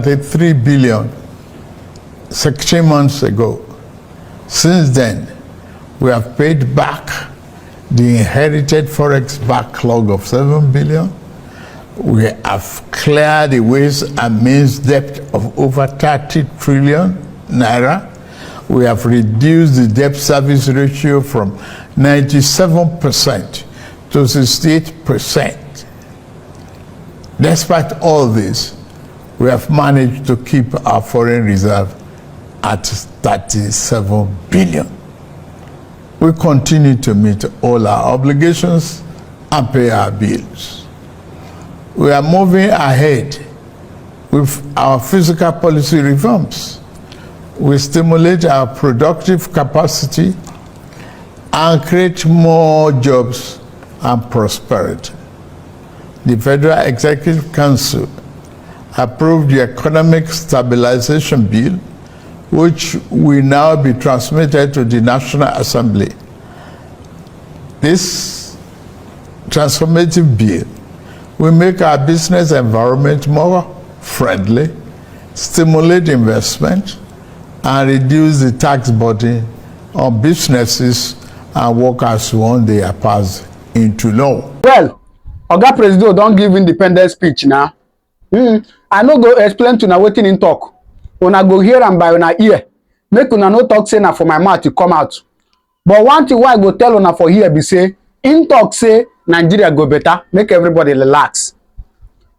3 billion 16 months ago. Since then, we have paid back the inherited forex backlog of 7 billion. We have cleared the ways and means debt of over 30 trillion naira. We have reduced the debt service ratio from 97% to 68%. Despite all this, we have managed to keep our foreign reserve at 37 billion. We continue to meet all our obligations and pay our bills. We are moving ahead with our fiscal policy reforms. We stimulate our productive capacity and create more jobs and prosperity. The Federal Executive Council approved the Economic Stabilization Bill, which will now be transmitted to the National Assembly. This transformative bill will make our business environment more friendly, stimulate investment, and reduce the tax burden on businesses and workers once they are passed into law. Well, Oga President don't give independent speech now. I no go explain to na wetin in talk. Una go hear am by una ear. Make una no talk say na for my mouth to come out. But one thing why I go tell una for here be say, in talk say Nigeria go better, make everybody relax.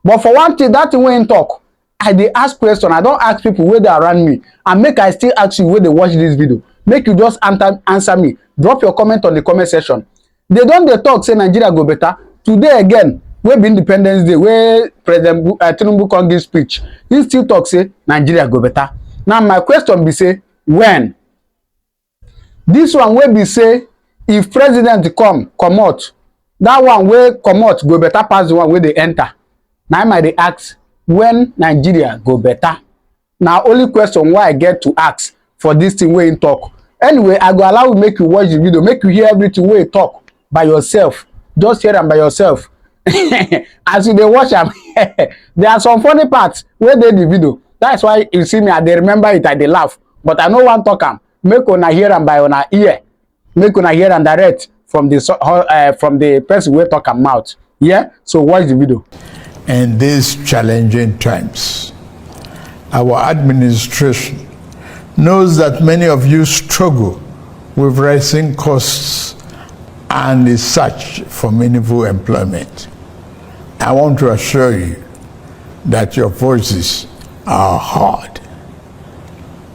But for one thing, that thing wey in talk, I dey ask question. I don't ask people where they around me, and make I still ask you where they watch this video. Make you just answer me. Drop your comment on the comment section. They don't dey talk say Nigeria go better. Today again, wey be Independence Day, where President Tinubu come give speech, he still talk say Nigeria go better. Now my question be say, when? This one wey be say, if president come out, that one wey come out go better pass the one wey they enter. Now I might ask, when Nigeria go better? Now only question why I get to ask for this thing wey in talk. Anyway, I go allow you make you watch the video, make you hear everything wey you talk by yourself. Just hear them by yourself. As you dey watch am, there are some funny parts where they the video. That's why you see me, I dey remember it, I dey laugh. But I no want talk am. Make una hear am by una ear. Make una hear am direct from the person wey talk am mouth. Yeah? So watch the video. In these challenging times, our administration knows that many of you struggle with rising costs and the search for meaningful employment. I want to assure you that your voices are heard.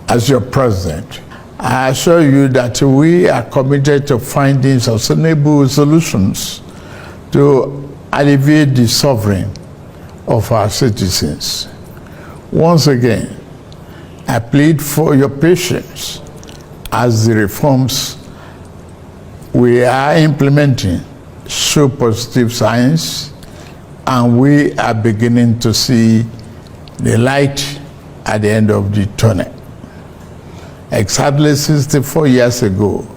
As your president, I assure you that we are committed to finding sustainable solutions to alleviate the suffering of our citizens. Once again, I plead for your patience as the reforms we are implementing show positive signs, and we are beginning to see the light at the end of the tunnel. Exactly 64 years ago,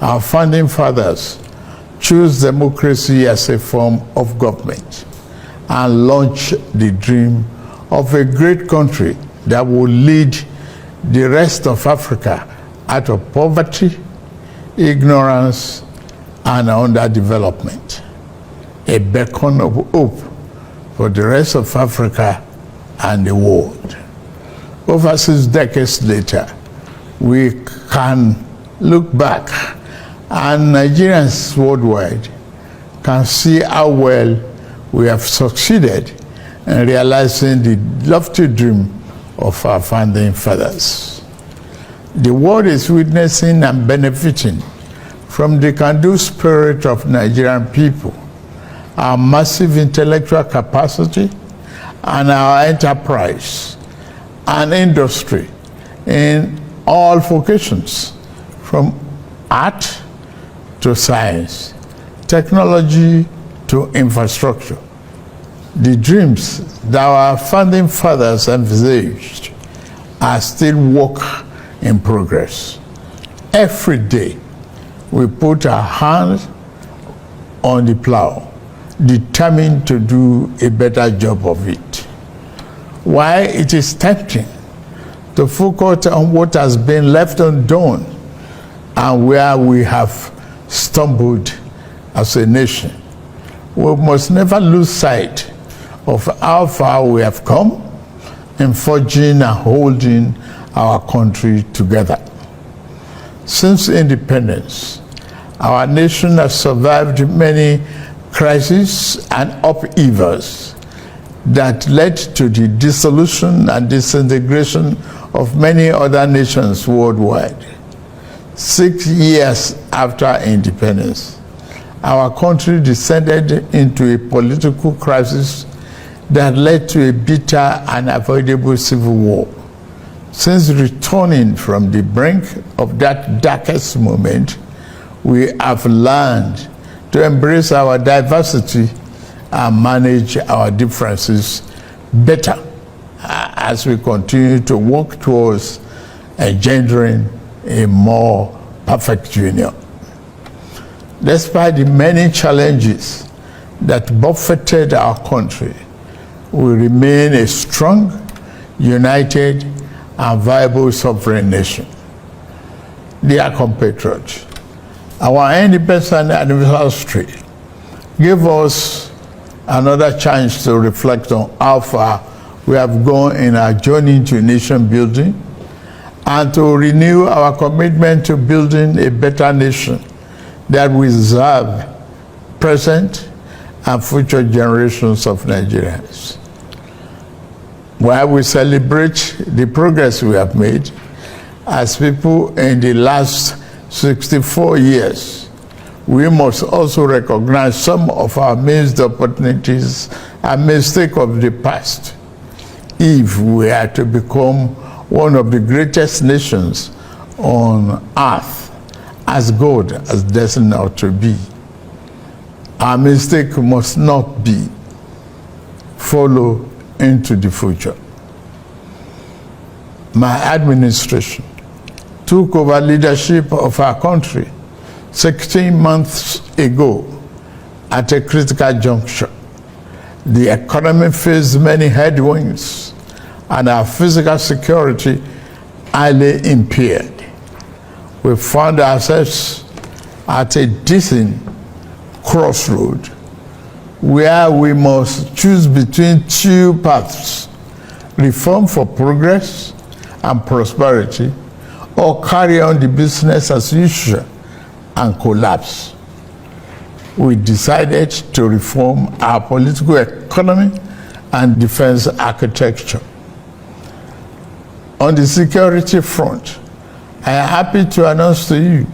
our founding fathers chose democracy as a form of government and launched the dream of a great country that will lead the rest of Africa out of poverty, ignorance, and underdevelopment. A beacon of hope for the rest of Africa and the world. Over 6 decades later, we can look back and Nigerians worldwide can see how well we have succeeded in realizing the lofty dream of our founding fathers. The world is witnessing and benefiting from the can-do spirit of Nigerian people, our massive intellectual capacity, and our enterprise and industry in all vocations, from art to science, technology to infrastructure. The dreams that our founding fathers envisaged are still work in progress. Every day, we put our hands on the plow, determined to do a better job of it. While it is tempting to focus on what has been left undone and where we have stumbled as a nation, we must never lose sight of how far we have come in forging and holding our country together. Since independence, our nation has survived many crises and upheavals that led to the dissolution and disintegration of many other nations worldwide. 6 years after independence, our country descended into a political crisis that led to a bitter and avoidable civil war. Since returning from the brink of that darkest moment, we have learned to embrace our diversity and manage our differences better as we continue to work towards engendering a more perfect union. Despite the many challenges that buffeted our country, we remain a strong, united, and viable sovereign nation. Dear compatriots, our independence anniversary gave us another chance to reflect on how far we have gone in our journey to nation building and to renew our commitment to building a better nation that will serve present and future generations of Nigerians. While we celebrate the progress we have made as people in the last 64 years, we must also recognize some of our missed opportunities and mistakes of the past if we are to become one of the greatest nations on earth as God has destined us to be. Our mistake must not be follow into the future. My administration took over leadership of our country 16 months ago at a critical juncture. The economy faced many headwinds and our physical security highly impaired. We found ourselves at a distant crossroad where we must choose between two paths: reform for progress and prosperity, or carry on the business as usual and collapse. We decided to reform our political economy and defense architecture. On the security front, I am happy to announce to you,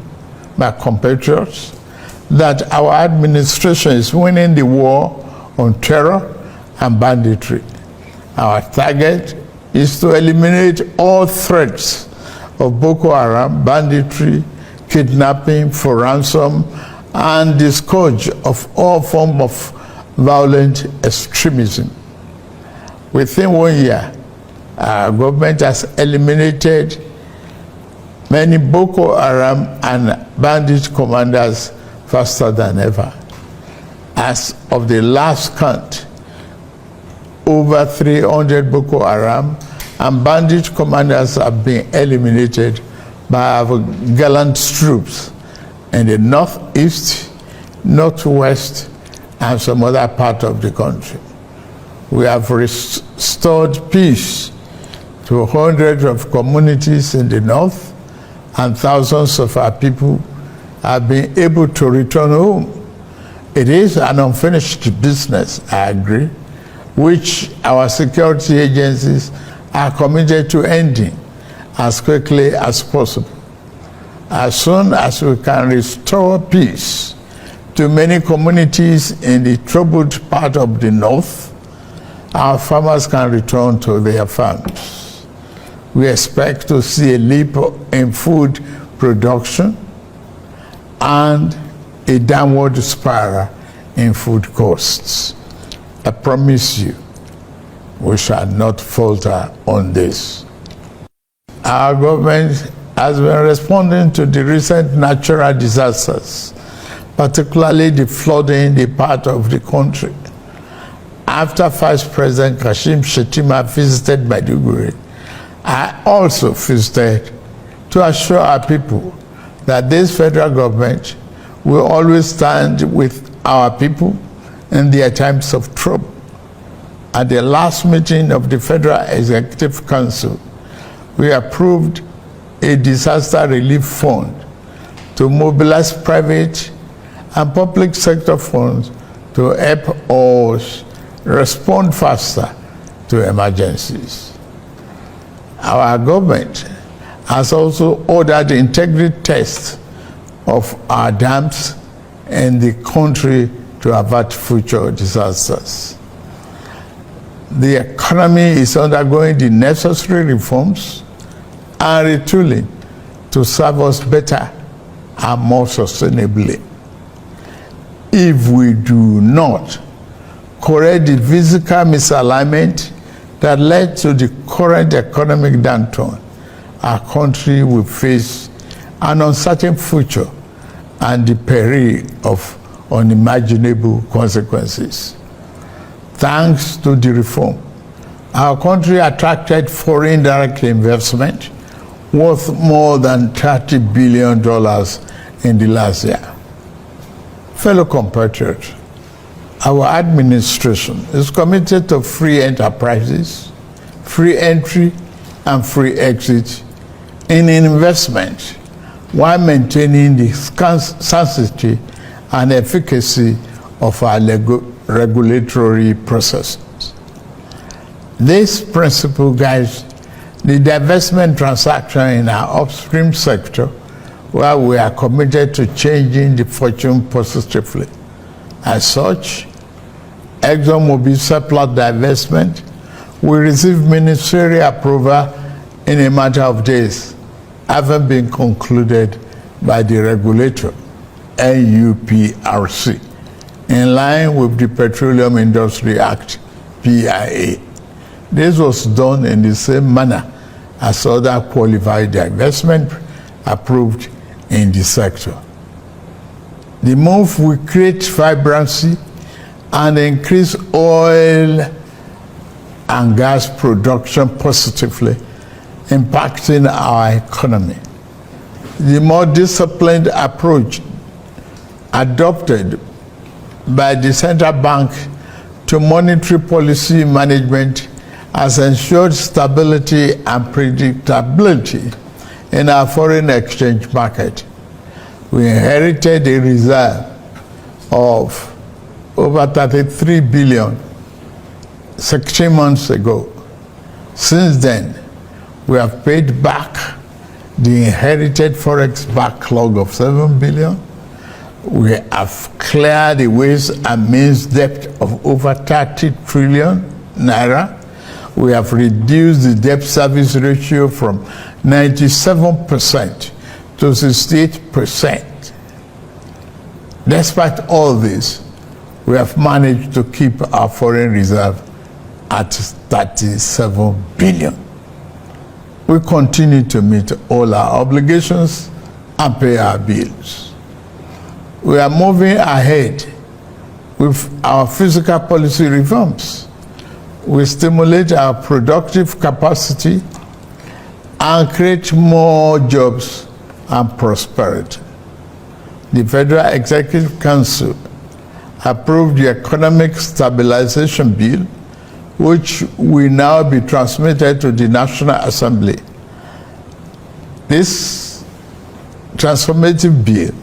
my compatriots, that our administration is winning the war on terror and banditry. Our target is to eliminate all threats of Boko Haram, banditry, kidnapping for ransom, and the scourge of all forms of violent extremism. Within 1 year, our government has eliminated many Boko Haram and bandit commanders faster than ever. As of the last count, over 300 Boko Haram and bandit commanders have been eliminated by our gallant troops in the northeast, northwest, and some other part of the country. We have restored peace to hundreds of communities in the north, and thousands of our people have been able to return home. It is an unfinished business, I agree, which our security agencies are committed to ending as quickly as possible. As soon as we can restore peace to many communities in the troubled part of the north, our farmers can return to their farms. We expect to see a leap in food production and a downward spiral in food costs. I promise you, we shall not falter on this. Our government has been responding to the recent natural disasters, particularly the flooding in the part of the country, after Vice President Kashim Shettima visited Maiduguri, I also visited to assure our people that this federal government will always stand with our people in their times of trouble. At the last meeting of the Federal Executive Council, we approved a disaster relief fund to mobilize private and public sector funds to help us respond faster to emergencies. Our government has also ordered integrity tests of our dams in the country to avert future disasters. The economy is undergoing the necessary reforms and retooling to serve us better and more sustainably. If we do not correct the physical misalignment that led to the current economic downturn, our country will face an uncertain future and the peril of unimaginable consequences. Thanks to the reform, our country attracted foreign direct investment worth more than $30 billion in the last year. Fellow compatriots, our administration is committed to free enterprises, free entry, and free exit in investment while maintaining the sanctity and efficacy of our regulatory processes. This principle guides the divestment transaction in our upstream sector, where we are committed to changing the fortune positively. As such, ExxonMobil surplus divestment will receive ministerial approval in a matter of days, having been concluded by the regulator, NUPRC, in line with the Petroleum Industry Act, PIA. This was done in the same manner as other qualified divestment approved in the sector. The move will create vibrancy and increase oil and gas production positively, impacting our economy. The more disciplined approach adopted by the central bank to monetary policy management has ensured stability and predictability in our foreign exchange market. We inherited a reserve of over 33 billion 16 months ago. Since then, we have paid back the inherited forex backlog of 7 billion. We have cleared the ways and means debt of over 30 trillion naira. We have reduced the debt service ratio from 97% to 68%. Despite all this, we have managed to keep our foreign reserve at 37 billion. We continue to meet all our obligations and pay our bills. We are moving ahead with our fiscal policy reforms. We stimulate our productive capacity and create more jobs and prosperity. The Federal Executive Council approved the Economic Stabilization Bill, which will now be transmitted to the National Assembly. This transformative bill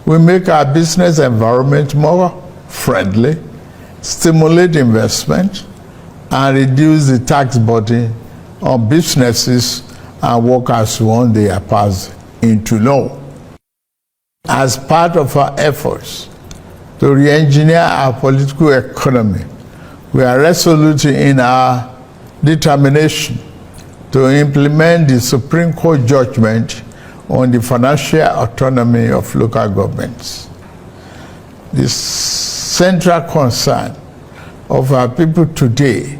will make our business environment more friendly, stimulate investment, and reduce the tax burden on businesses and workers once they are passed into law. As part of our efforts to re-engineer our political economy, we are resolute in our determination to implement the Supreme Court judgment on the financial autonomy of local governments. The central concern of our people today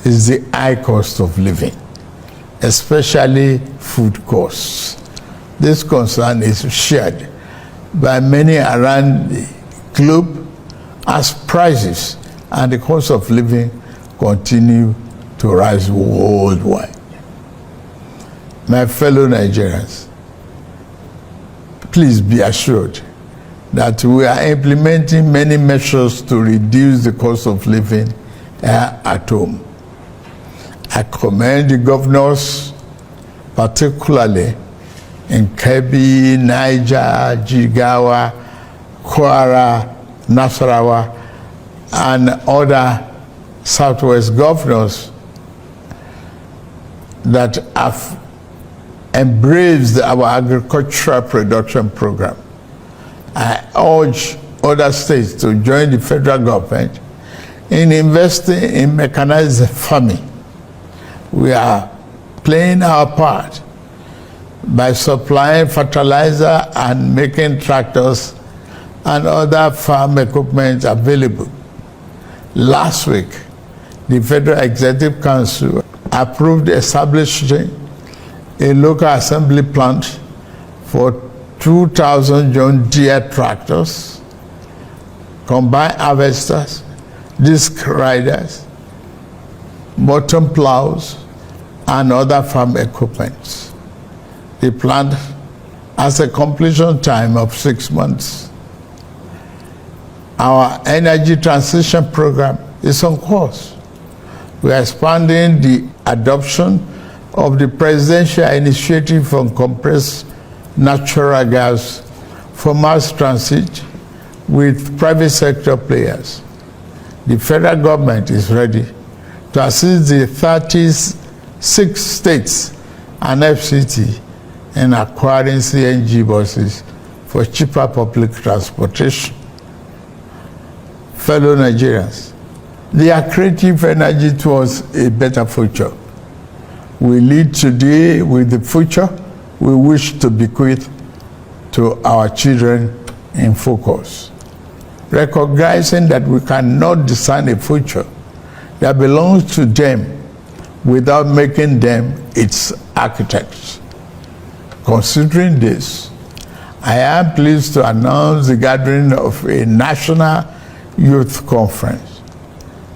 is the high cost of living, especially food costs. This concern is shared by many around the globe as prices and the cost of living continue to rise worldwide. My fellow Nigerians, please be assured that we are implementing many measures to reduce the cost of living here at home. I commend the governors, particularly in Kebbi, Niger, Jigawa, Kwara, Nasarawa, and other Southwest governors that have embraced our agricultural production program. I urge other states to join the federal government in investing in mechanized farming. We are playing our part by supplying fertilizer and making tractors and other farm equipment available. Last week, the Federal Executive Council approved establishing a local assembly plant for 2,000 John Deere tractors, combine harvesters, disc riders, bottom plows, and other farm equipment. The plant has a completion time of 6 months. Our energy transition program is on course. We are expanding the adoption of the presidential initiative on compressed natural gas for mass transit with private sector players. The federal government is ready to assist the 36 states and FCT in acquiring CNG buses for cheaper public transportation. Fellow Nigerians, their creative energy towards a better future we lead today with the future we wish to bequeath to our children in focus. Recognizing that we cannot design a future that belongs to them without making them its architects. Considering this, I am pleased to announce the gathering of a national youth conference.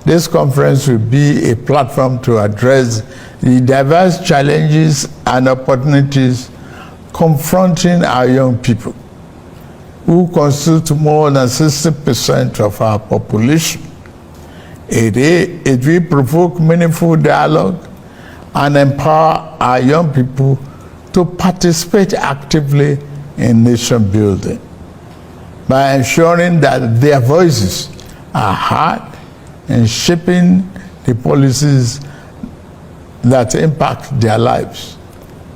This conference will be a platform to address the diverse challenges and opportunities confronting our young people, who constitute more than 60% of our population. It will provoke meaningful dialogue and empower our young people to participate actively in nation building by ensuring that their voices are heard in shaping the policies that impact their lives.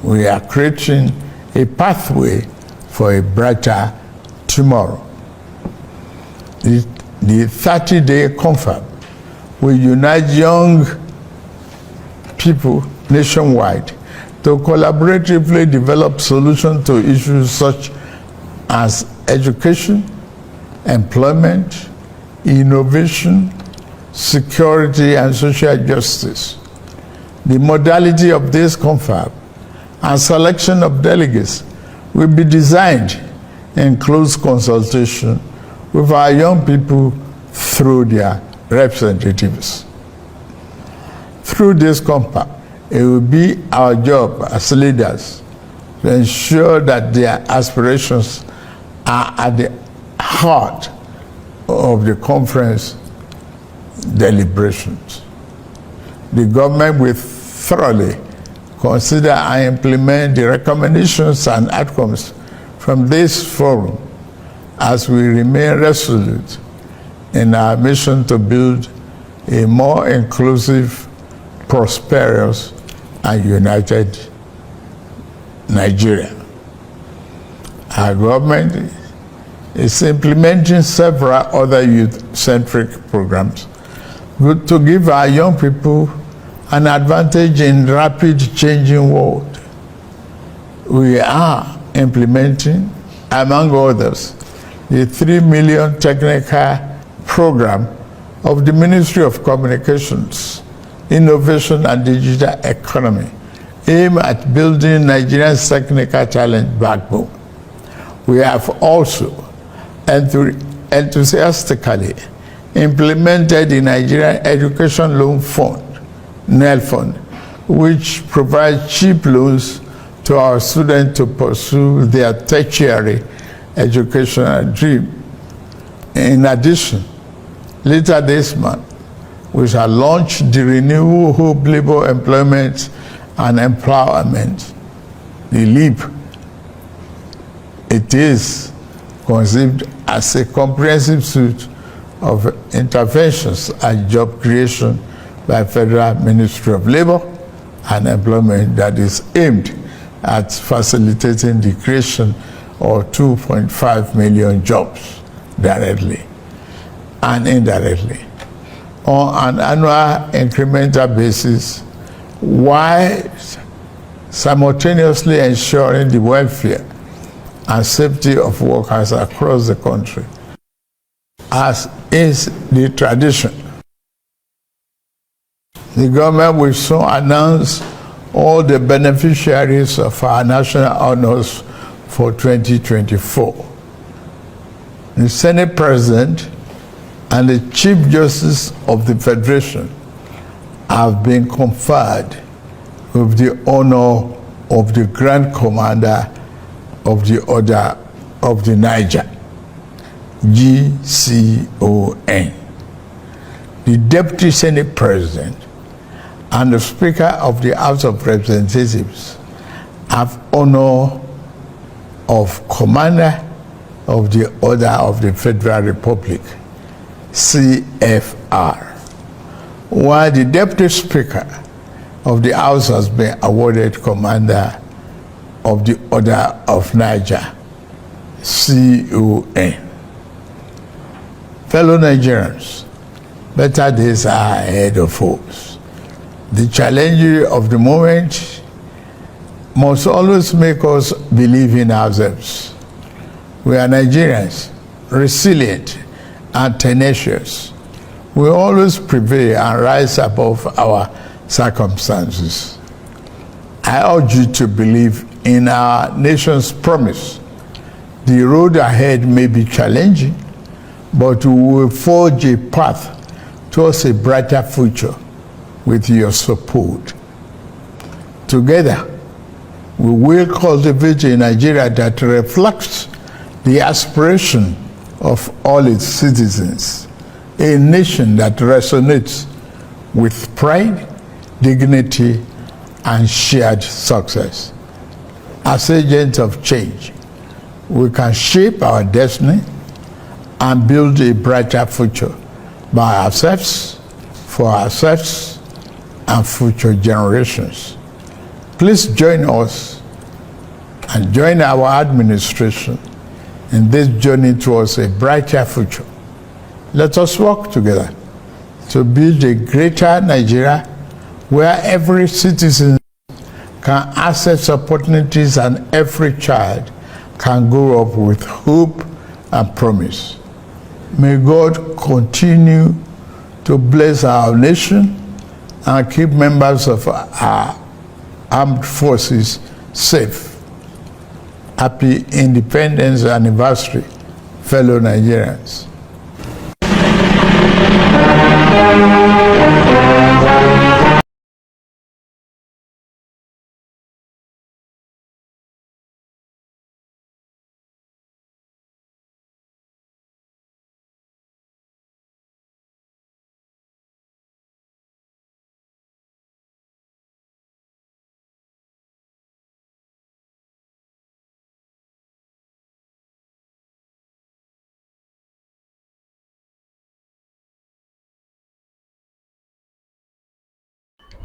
We are creating a pathway for a brighter tomorrow. The 30-day confab will unite young people nationwide to collaboratively develop solutions to issues such as education, employment, innovation, security, and social justice. The modality of this confab and selection of delegates will be designed in close consultation with our young people through their representatives. Through this confab, it will be our job as leaders to ensure that their aspirations are at the heart of the conference deliberations. The government will thoroughly consider and implement the recommendations and outcomes from this forum as we remain resolute in our mission to build a more inclusive, prosperous, and united Nigeria. Our government is implementing several other youth-centric programs to give our young people an advantage in rapid changing world. We are implementing, among others, the 3 million technical program of the Ministry of Communications, Innovation and Digital Economy, aimed at building Nigeria's technical talent backbone. We have also enthusiastically implemented the Nigerian Education Loan Fund, NEL Fund, which provides cheap loans to our students to pursue their tertiary educational dream. In addition, later this month, we shall launch the Renewable Hope Labor Employment and Empowerment, the LEAP. It is conceived as a comprehensive suite of interventions and job creation by Federal Ministry of Labor and Employment that is aimed at facilitating the creation of 2.5 million jobs directly and indirectly on an annual incremental basis, while simultaneously ensuring the welfare and safety of workers across the country, as is the tradition. The government will soon announce all the beneficiaries of our national honors for 2024. The Senate President and the Chief Justice of the Federation have been conferred with the honor of the Grand Commander of the Order of the Niger, GCON. The Deputy Senate President and the Speaker of the House of Representatives have honor of Commander of the Order of the Federal Republic, CFR, while the Deputy Speaker of the House has been awarded Commander of the Order of Niger, CON. Fellow Nigerians, better days are ahead of us. The challenges of the moment must always make us believe in ourselves. We are Nigerians, resilient and tenacious. We always prevail and rise above our circumstances. I urge you to believe in our nation's promise. The road ahead may be challenging, but we will forge a path towards a brighter future with your support. Together, we will cultivate a Nigeria that reflects the aspiration of all its citizens, a nation that resonates with pride, dignity, and shared success. As agents of change, we can shape our destiny and build a brighter future by ourselves, for ourselves, and future generations. Please join us and join our administration in this journey towards a brighter future. Let us work together to build a greater Nigeria where every citizen can access opportunities and every child can grow up with hope and promise. May God continue to bless our nation and keep members of our armed forces safe. Happy Independence Anniversary, fellow Nigerians.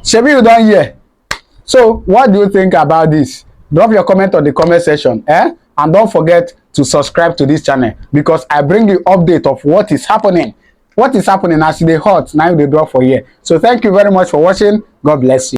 Shebi, you don hear. So what do you think about this? Drop your comment on the comment section, and don't forget to subscribe to this channel, because I bring you update of what is happening as e dey hot now. They drop for here. So thank you very much for watching. God bless you.